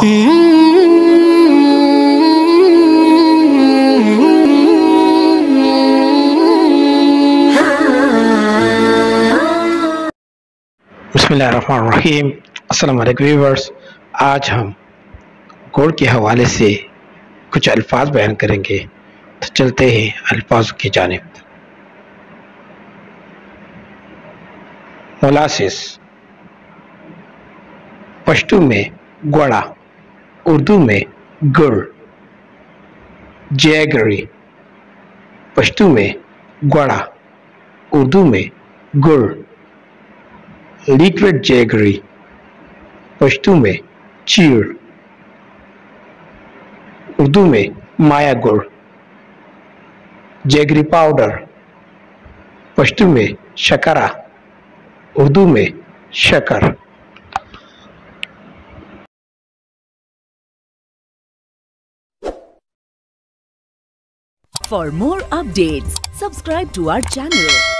बिस्मिल्लाहिर्रहमानिर्रहीम। अस्सलाम वालेकुम व्यूअर्स। आज हम कोड के हवाले से कुछ अल्फाज बयान करेंगे, तो चलते हैं अल्फाज की जानिब। मोलासिस, पश्तो में गुड़ा, उर्दू में गुड़। जैगरी, पश्तो में गुड़ा, उर्दू में गुड़। लिक्विड जैगरी, पश्तो में चीड़, उर्दू में माया गुड़। जैगरी पाउडर, पश्तो में शकरा, उर्दू में शकर। For more updates, subscribe to our channel.